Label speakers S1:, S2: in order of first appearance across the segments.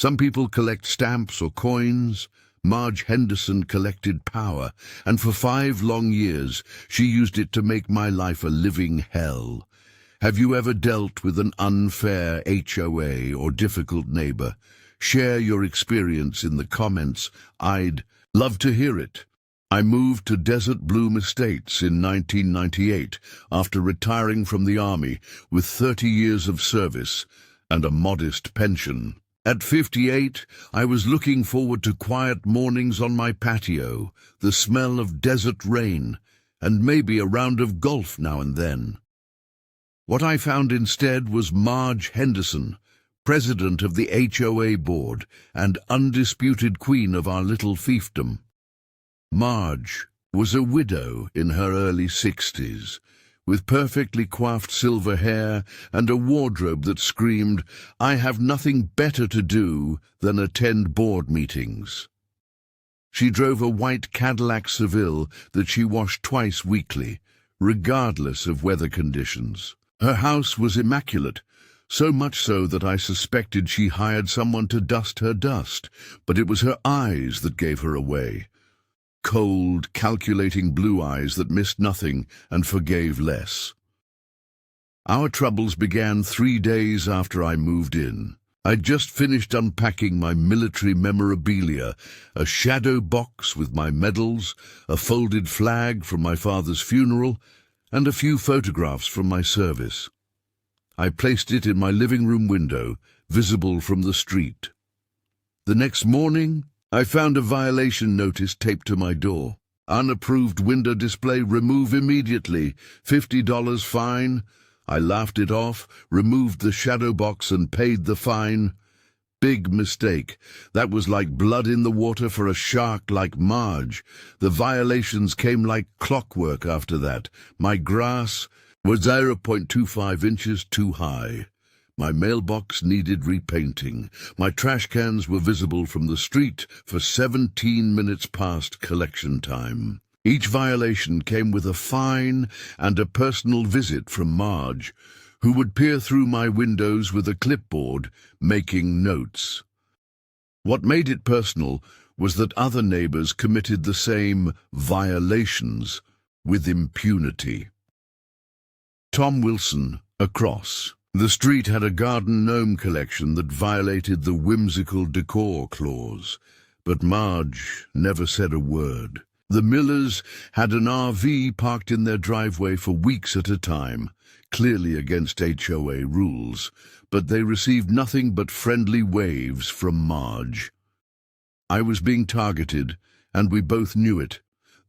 S1: Some people collect stamps or coins. Marge Henderson collected power, and for 5 long years she used it to make my life a living hell. Have you ever dealt with an unfair HOA or difficult neighbor? Share your experience in the comments. I'd love to hear it. I moved to Desert Bloom Estates in 1998 after retiring from the Army with 30 years of service and a modest pension. At 58, I was looking forward to quiet mornings on my patio, the smell of desert rain, and maybe a round of golf now and then. What I found instead was Marge Henderson, president of the HOA board and undisputed queen of our little fiefdom. Marge was a widow in her early 60s, with perfectly coiffed silver hair and a wardrobe that screamed, "I have nothing better to do than attend board meetings." She drove a white Cadillac Seville that she washed twice weekly, regardless of weather conditions. Her house was immaculate, so much so that I suspected she hired someone to dust her dust, but it was her eyes that gave her away. Cold, calculating blue eyes that missed nothing and forgave less. Our troubles began 3 days after I moved in. I'd just finished unpacking my military memorabilia, a shadow box with my medals, a folded flag from my father's funeral, and a few photographs from my service. I placed it in my living room window, visible from the street. The next morning, I found a violation notice taped to my door. Unapproved window display, remove immediately, $50 fine. I laughed it off, removed the shadow box and paid the fine. Big mistake. That was like blood in the water for a shark like Marge. The violations came like clockwork after that. My grass was 0.25 inches too high. My mailbox needed repainting. My trash cans were visible from the street for 17 minutes past collection time. Each violation came with a fine and a personal visit from Marge, who would peer through my windows with a clipboard, making notes. What made it personal was that other neighbors committed the same violations with impunity. Tom Wilson, across. The street had a garden gnome collection that violated the whimsical decor clause, but Marge never said a word. The Millers had an RV parked in their driveway for weeks at a time, clearly against HOA rules, but they received nothing but friendly waves from Marge. I was being targeted, and we both knew it.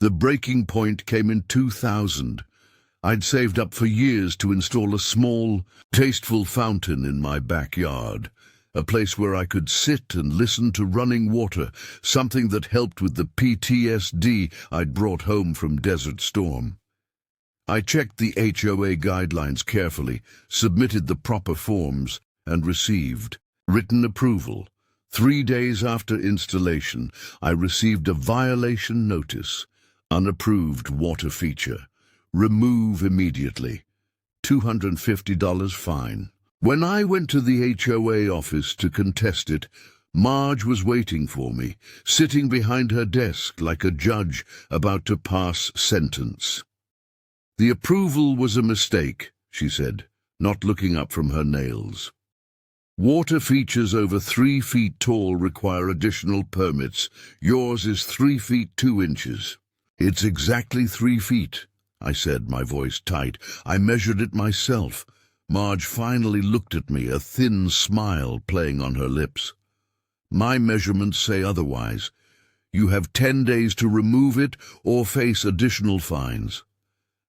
S1: The breaking point came in 2000. I'd saved up for years to install a small, tasteful fountain in my backyard, a place where I could sit and listen to running water, something that helped with the PTSD I'd brought home from Desert Storm. I checked the HOA guidelines carefully, submitted the proper forms, and received written approval. 3 days after installation, I received a violation notice, unapproved water feature. Remove immediately. $250 fine. When I went to the HOA office to contest it, Marge was waiting for me, sitting behind her desk like a judge about to pass sentence. The approval was a mistake, she said, not looking up from her nails. Water features over 3 feet tall require additional permits. Yours is 3 feet 2 inches. It's exactly 3 feet. I said, my voice tight. I measured it myself. Marge finally looked at me, a thin smile playing on her lips. My measurements say otherwise. You have 10 days to remove it or face additional fines.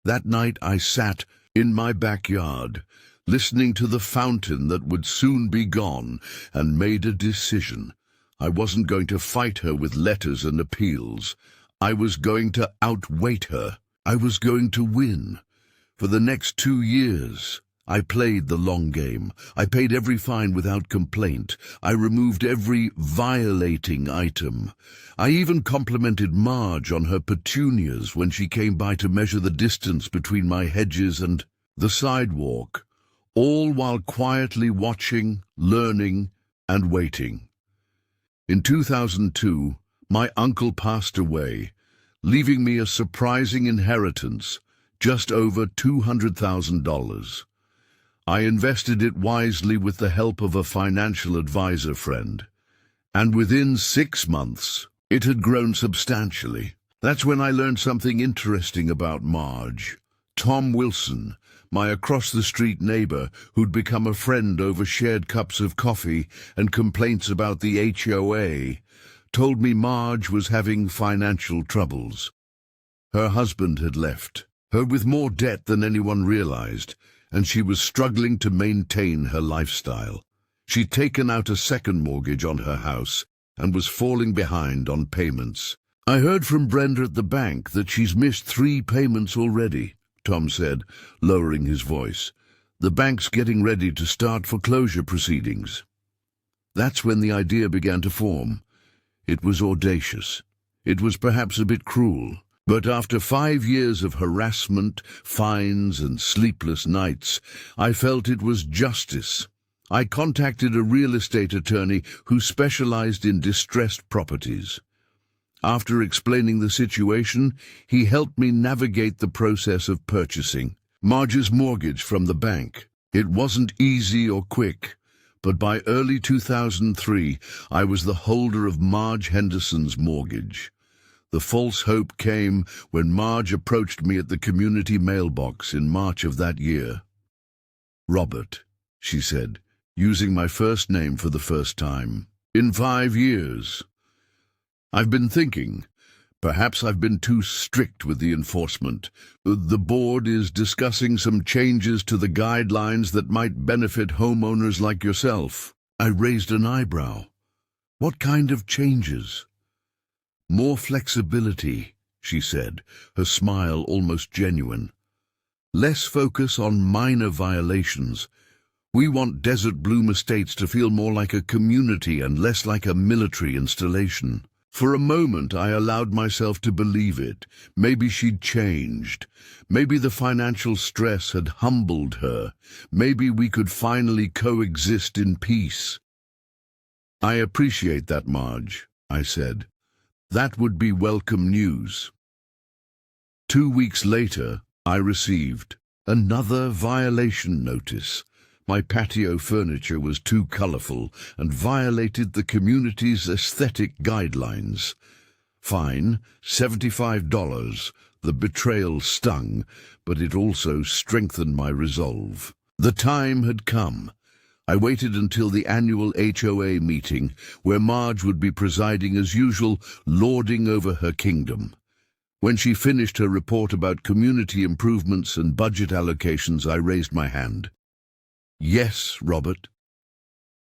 S1: That night I sat in my backyard, listening to the fountain that would soon be gone, and made a decision. I wasn't going to fight her with letters and appeals. I was going to outweight her. I was going to win. For the next 2 years, I played the long game. I paid every fine without complaint. I removed every violating item. I even complimented Marge on her petunias when she came by to measure the distance between my hedges and the sidewalk, all while quietly watching, learning, and waiting. In 2002, my uncle passed away, leaving me a surprising inheritance, just over $200,000. I invested it wisely with the help of a financial advisor friend, and within 6 months, it had grown substantially. That's when I learned something interesting about Marge. Tom Wilson, my across-the-street neighbor who'd become a friend over shared cups of coffee and complaints about the HOA, told me Marge was having financial troubles. Her husband had left her with more debt than anyone realized, and she was struggling to maintain her lifestyle. She'd taken out a second mortgage on her house and was falling behind on payments. "I heard from Brenda at the bank that she's missed 3 payments already," Tom said, lowering his voice. "The bank's getting ready to start foreclosure proceedings." That's when the idea began to form. It was audacious. It was perhaps a bit cruel. But after 5 years of harassment, fines, and sleepless nights, I felt it was justice. I contacted a real estate attorney who specialized in distressed properties. After explaining the situation, he helped me navigate the process of purchasing Marge's mortgage from the bank. It wasn't easy or quick, but by early 2003, I was the holder of Marge Henderson's mortgage. The false hope came when Marge approached me at the community mailbox in March of that year. "Robert," she said, using my first name for the first time. "In 5 years. I've been thinking, perhaps I've been too strict with the enforcement. The board is discussing some changes to the guidelines that might benefit homeowners like yourself." I raised an eyebrow. "What kind of changes?" "More flexibility," she said, her smile almost genuine. "Less focus on minor violations. We want Desert Bloom Estates to feel more like a community and less like a military installation." For a moment, I allowed myself to believe it. Maybe she'd changed. Maybe the financial stress had humbled her. Maybe we could finally coexist in peace. "I appreciate that, Marge," I said. "That would be welcome news." 2 weeks later, I received another violation notice. My patio furniture was too colorful and violated the community's aesthetic guidelines. Fine, $75. The betrayal stung, but it also strengthened my resolve. The time had come. I waited until the annual HOA meeting, where Marge would be presiding as usual, lording over her kingdom. When she finished her report about community improvements and budget allocations, I raised my hand. "Yes, Robert."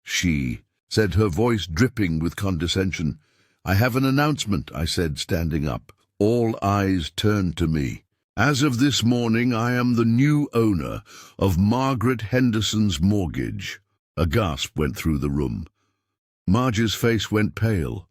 S1: "She," said, her voice dripping with condescension. "I have an announcement," I said, standing up. All eyes turned to me. "As of this morning, I am the new owner of Margaret Henderson's mortgage." A gasp went through the room. Marge's face went pale.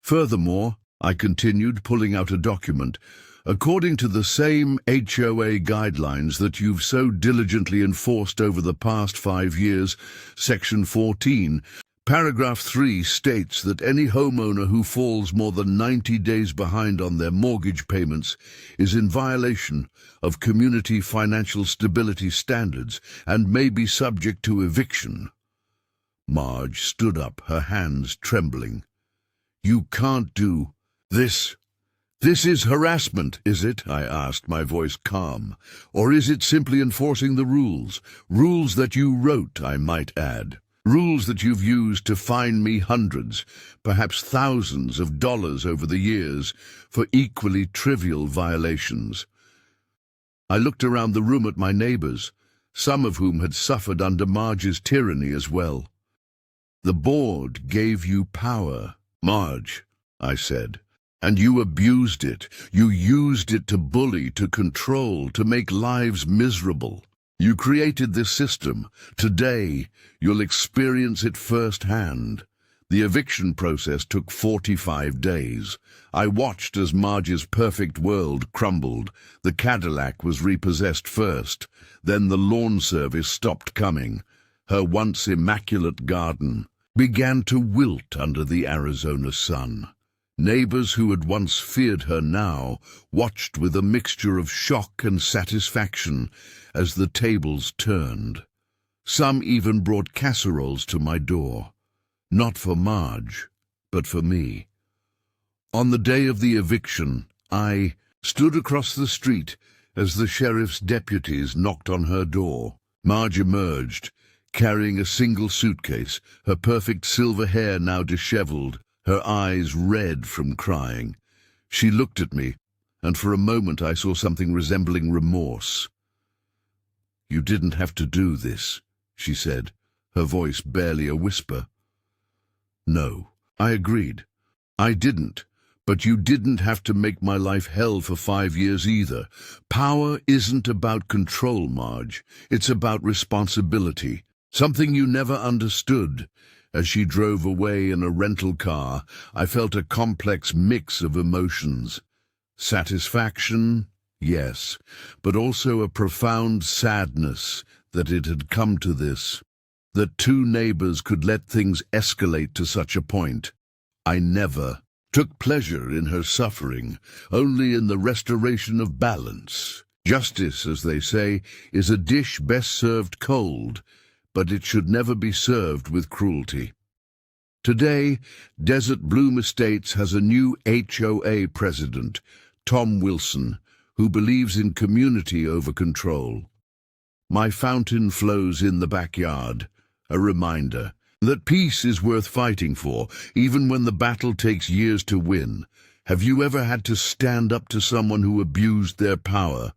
S1: "Furthermore," I continued, pulling out a document, "according to the same HOA guidelines that you've so diligently enforced over the past 5 years, Section 14, Paragraph 3 states that any homeowner who falls more than 90 days behind on their mortgage payments is in violation of community financial stability standards and may be subject to eviction." Marge stood up, her hands trembling. "You can't do this. This is harassment, is it?" I asked, my voice calm. "Or is it simply enforcing the rules? Rules that you wrote, I might add. Rules that you've used to fine me hundreds, perhaps thousands of dollars over the years for equally trivial violations." I looked around the room at my neighbors, some of whom had suffered under Marge's tyranny as well. "The board gave you power, Marge," I said. "And you abused it. You used it to bully, to control, to make lives miserable. You created this system. Today, you'll experience it firsthand." The eviction process took 45 days. I watched as Marge's perfect world crumbled. The Cadillac was repossessed first. Then the lawn service stopped coming. Her once immaculate garden began to wilt under the Arizona sun. Neighbors who had once feared her now watched with a mixture of shock and satisfaction as the tables turned. Some even brought casseroles to my door, not for Marge, but for me. On the day of the eviction, I stood across the street as the sheriff's deputies knocked on her door. Marge emerged, carrying a single suitcase, her perfect silver hair now disheveled, her eyes red from crying. She looked at me, and for a moment I saw something resembling remorse. "You didn't have to do this," she said, her voice barely a whisper. "No," I agreed. "I didn't. But you didn't have to make my life hell for 5 years either. Power isn't about control, Marge. It's about responsibility. Something you never understood." As she drove away in a rental car, I felt a complex mix of emotions. Satisfaction, yes, but also a profound sadness that it had come to this, that two neighbors could let things escalate to such a point. I never took pleasure in her suffering, only in the restoration of balance. Justice, as they say, is a dish best served cold, but it should never be served with cruelty. Today, Desert Bloom Estates has a new HOA president, Tom Wilson, who believes in community over control. My fountain flows in the backyard, a reminder that peace is worth fighting for, even when the battle takes years to win. Have you ever had to stand up to someone who abused their power?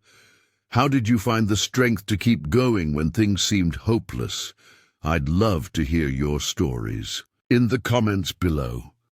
S1: How did you find the strength to keep going when things seemed hopeless? I'd love to hear your stories in the comments below.